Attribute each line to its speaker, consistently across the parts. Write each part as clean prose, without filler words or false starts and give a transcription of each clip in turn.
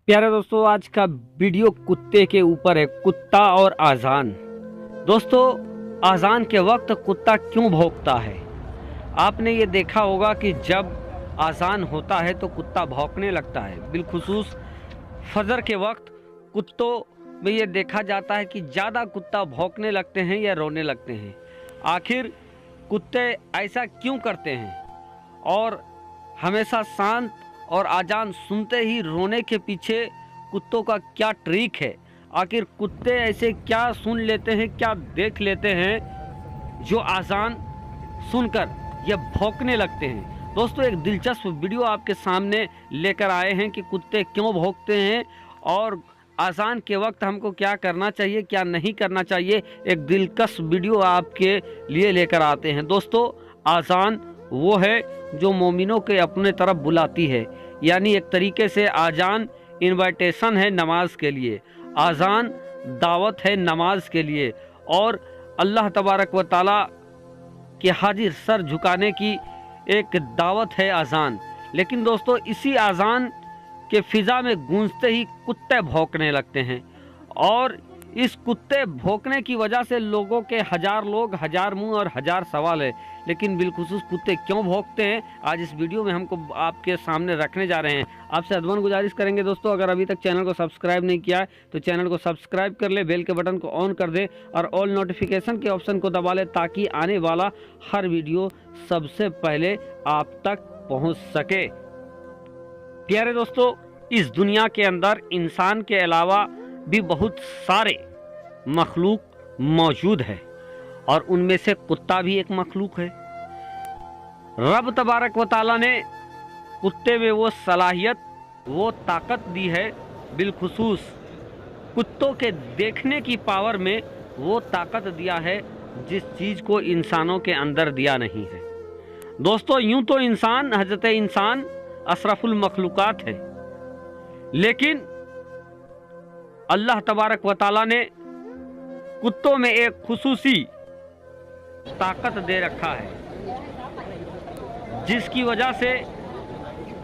Speaker 1: प्यारे दोस्तों, आज का वीडियो कुत्ते के ऊपर है। कुत्ता और आज़ान। दोस्तों, आज़ान के वक्त कुत्ता क्यों भौंकता है? आपने ये देखा होगा कि जब आज़ान होता है तो कुत्ता भौंकने लगता है। बिलखुसूस फजर के वक्त कुत्तों में ये देखा जाता है कि ज़्यादा कुत्ता भौंकने लगते हैं या रोने लगते हैं। आखिर कुत्ते ऐसा क्यों करते हैं? और हमेशा शांत और आज़ान सुनते ही रोने के पीछे कुत्तों का क्या ट्रिक है? आखिर कुत्ते ऐसे क्या सुन लेते हैं, क्या देख लेते हैं जो आज़ान सुनकर ये भौंकने लगते हैं? दोस्तों, एक दिलचस्प वीडियो आपके सामने लेकर आए हैं कि कुत्ते क्यों भौंकते हैं और आज़ान के वक्त हमको क्या करना चाहिए, क्या नहीं करना चाहिए। एक दिलकश वीडियो आपके लिए लेकर आते हैं। दोस्तों, आज़ान वो है जो मोमिनों के अपने तरफ बुलाती है, यानी एक तरीके से आज़ान इनविटेशन है नमाज के लिए, आज़ान दावत है नमाज के लिए और अल्लाह तबारक व ताला के हाजिर सर झुकाने की एक दावत है आज़ान। लेकिन दोस्तों, इसी आज़ान के फिज़ा में गूंजते ही कुत्ते भौंकने लगते हैं और इस कुत्ते भौंकने की वजह से लोगों के हजार लोग, हजार मुंह और हजार सवाल है। लेकिन बिलखुसूस कुत्ते क्यों भौंकते हैं, आज इस वीडियो में हमको आपके सामने रखने जा रहे हैं। आपसे अदवन गुजारिश करेंगे दोस्तों, अगर अभी तक चैनल को सब्सक्राइब नहीं किया है तो चैनल को सब्सक्राइब कर ले, बेल के बटन को ऑन कर दे और ऑल नोटिफिकेशन के ऑप्शन को दबा ले, ताकि आने वाला हर वीडियो सबसे पहले आप तक पहुँच सके। प्यारे दोस्तों, इस दुनिया के अंदर इंसान के अलावा भी बहुत सारे मखलूक मौजूद है और उनमें से कुत्ता भी एक मखलूक है। रब तबारक व ताला ने कुत्ते में वो सलाहियत, वो ताकत दी है, बिलखुसूस कुत्तों के देखने की पावर में वो ताकत दिया है जिस चीज़ को इंसानों के अंदर दिया नहीं है। दोस्तों, यूं तो इंसान, हजरत इंसान अशरफुल मखलूकात है, लेकिन अल्लाह तबारक व ताला ने कुत्तों में एक खुसूसी ताकत दे रखा है, जिसकी वजह से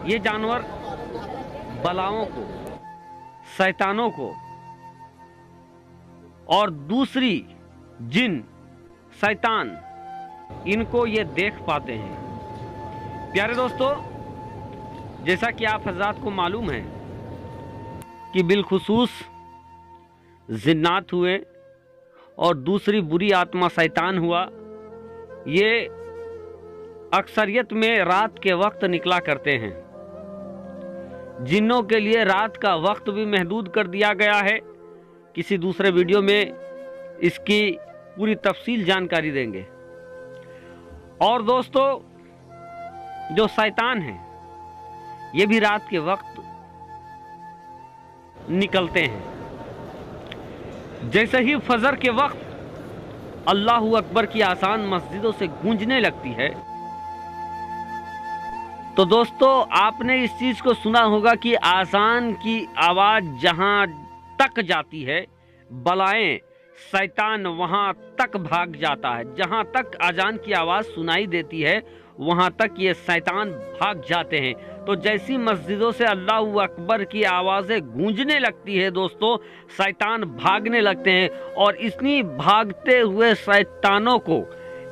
Speaker 1: ये जानवर बलाओं को, शैतानों को और दूसरी जिन, शैतान, इनको ये देख पाते हैं। प्यारे दोस्तों, जैसा कि आप हज़रात को मालूम है कि बिलखुसूस जिन्नात हुए और दूसरी बुरी आत्मा शैतान हुआ, ये अक्सरियत में रात के वक्त निकला करते हैं। जिन्नों के लिए रात का वक्त भी महदूद कर दिया गया है। किसी दूसरे वीडियो में इसकी पूरी तफसील जानकारी देंगे। और दोस्तों, जो शैतान हैं ये भी रात के वक्त निकलते हैं। जैसे ही फजर के वक्त अल्लाहू अकबर की आज़ान मस्जिदों से गूंजने लगती है तो दोस्तों, आपने इस चीज़ को सुना होगा कि आज़ान की आवाज़ जहां तक जाती है, बलाएं, शैतान वहां तक भाग जाता है। जहां तक आज़ान की आवाज़ सुनाई देती है वहां तक ये शैतान भाग जाते हैं। तो जैसी मस्जिदों से अल्लाहू अकबर की आवाज़ें गूंजने लगती है दोस्तों, शैतान भागने लगते हैं और इन्हीं भागते हुए शैतानों को,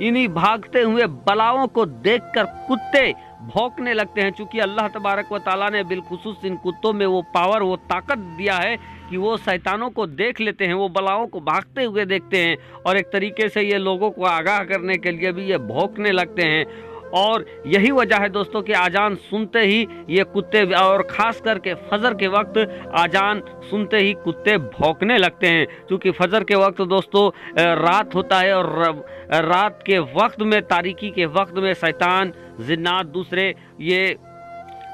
Speaker 1: इन्हीं भागते हुए बलाओं को देखकर कुत्ते भौंकने लगते हैं। चूँकि अल्लाह तबारक व ताला ने बिलखुसूस इन कुत्तों में वो पावर, वो ताकत दिया है कि वो शैतानों को देख लेते हैं, वो बलाओं को भागते हुए देखते हैं और एक तरीके से ये लोगों को आगाह करने के लिए भी ये भौंकने लगते हैं। और यही वजह है दोस्तों कि आज़ान सुनते ही ये कुत्ते, और ख़ास करके फजर के वक्त आज़ान सुनते ही कुत्ते भौंकने लगते हैं। क्योंकि फजर के वक्त दोस्तों रात होता है और रात के वक्त में, तारीकी के वक्त में शैतान, जिन्नात, दूसरे ये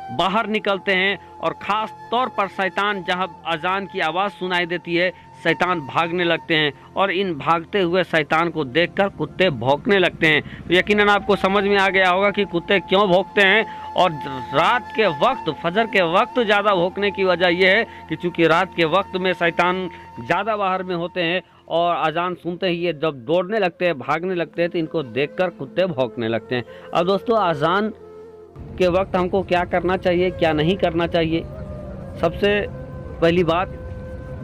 Speaker 1: बाहर निकलते हैं और ख़ास तौर पर शैतान, जहाँ अजान की आवाज़ सुनाई देती है, शैतान भागने लगते हैं और इन भागते हुए शैतान को देखकर कुत्ते भौंकने लगते हैं। तो यकीनन आपको समझ में आ गया होगा कि कुत्ते क्यों भौंकते हैं। और रात के वक्त, फजर के वक्त ज़्यादा भौंकने की वजह यह है कि चूँकि रात के वक्त में शैतान ज़्यादा बाहर में होते हैं और अजान सुनते ही ये जब दौड़ने लगते हैं, भागने लगते हैं, तो इनको देखकर कुत्ते भौंकने लगते हैं। अब दोस्तों, अजान के वक्त हमको क्या करना चाहिए, क्या नहीं करना चाहिए। सबसे पहली बात,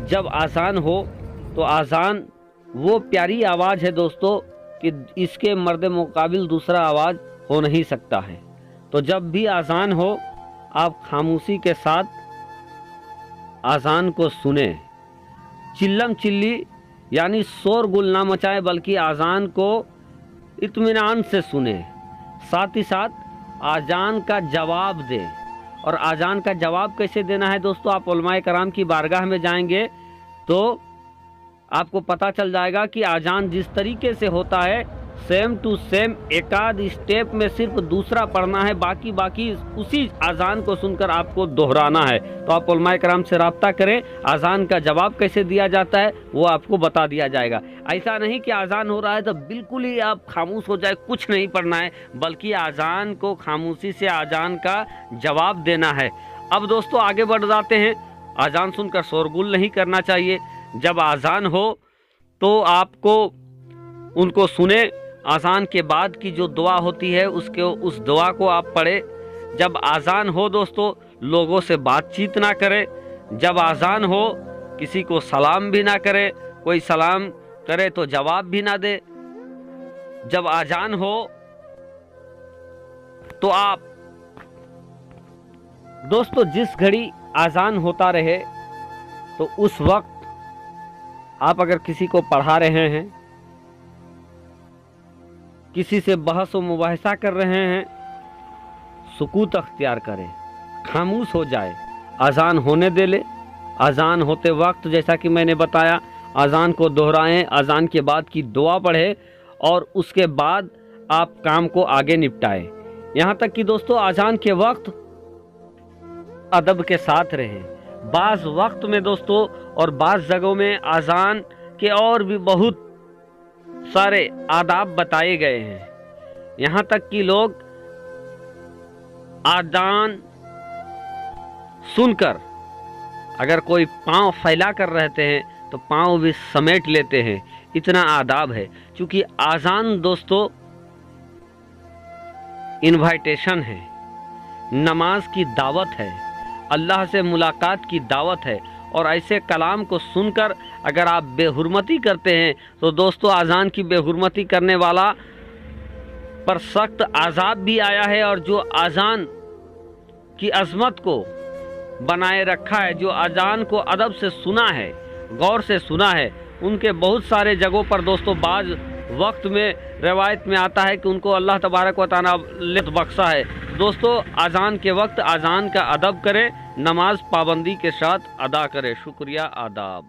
Speaker 1: जब आज़ान हो तो आज़ान वो प्यारी आवाज़ है दोस्तों कि इसके मर्द मुकाबिल दूसरा आवाज़ हो नहीं सकता है। तो जब भी आज़ान हो आप खामोशी के साथ आज़ान को सुने, चिल्लम चिल्ली यानी शोरगुल ना मचाए, बल्कि आज़ान को इत्मीनान से सुने। साथ ही साथ आज़ान का जवाब दे। और आज़ान का जवाब कैसे देना है दोस्तों, आप उलमाए कराम की बारगाह में जाएंगे तो आपको पता चल जाएगा कि आज़ान जिस तरीके से होता है सेम टू सेम एक आध स्टेप में सिर्फ दूसरा पढ़ना है, बाकी उसी आज़ान को सुनकर आपको दोहराना है। तो आप उलमाए कराम से रब्ता करें, आज़ान का जवाब कैसे दिया जाता है वो आपको बता दिया जाएगा। ऐसा नहीं कि आज़ान हो रहा है तो बिल्कुल ही आप खामोश हो जाए, कुछ नहीं पढ़ना है, बल्कि आज़ान को खामोशी से आज़ान का जवाब देना है। अब दोस्तों आगे बढ़ जाते हैं। आज़ान सुनकर शोरगुल नहीं करना चाहिए। जब आज़ान हो तो आपको उनको सुने, आज़ान के बाद की जो दुआ होती है उस दुआ को आप पढ़े। जब आज़ान हो दोस्तों लोगों से बातचीत ना करें। जब आज़ान हो किसी को सलाम भी ना करे, कोई सलाम करे तो जवाब भी ना दे। जब आज़ान हो तो आप दोस्तों जिस घड़ी आज़ान होता रहे तो उस वक्त आप अगर किसी को पढ़ा रहे हैं, किसी से बहस व मुबाहिसा कर रहे हैं, सुकूत अख्तियार करें, खामोश हो जाए, आज़ान होने दे ले। आज़ान होते वक्त जैसा कि मैंने बताया आज़ान को दोहराएं, आज़ान के बाद की दुआ पढ़ें और उसके बाद आप काम को आगे निपटाएं। यहाँ तक कि दोस्तों आज़ान के वक्त अदब के साथ रहें। बाज़ वक्त में दोस्तों और बाज़ जगहों में आज़ान के और भी बहुत सारे आदाब बताए गए हैं। यहाँ तक कि लोग आज़ान सुनकर अगर कोई पाँव फैला कर रहते हैं तो पाँव भी समेट लेते हैं, इतना आदाब है। क्योंकि आज़ान दोस्तों इनवाइटेशन है, नमाज की दावत है, अल्लाह से मुलाकात की दावत है। और ऐसे कलाम को सुनकर अगर आप बेहुरमती करते हैं तो दोस्तों आज़ान की बेहुरमती करने वाला पर सख्त अज़ाब भी आया है। और जो आज़ान की अज़मत को बनाए रखा है, जो आज़ान को अदब से सुना है, गौर से सुना है, उनके बहुत सारे जगहों पर दोस्तों बाज़ वक्त में रवायत में आता है कि उनको अल्लाह तबारक व तआला लित बख्शा है। दोस्तों आज़ान के वक्त आज़ान का अदब करें, नमाज पाबंदी के साथ अदा करें। शुक्रिया, आदाब।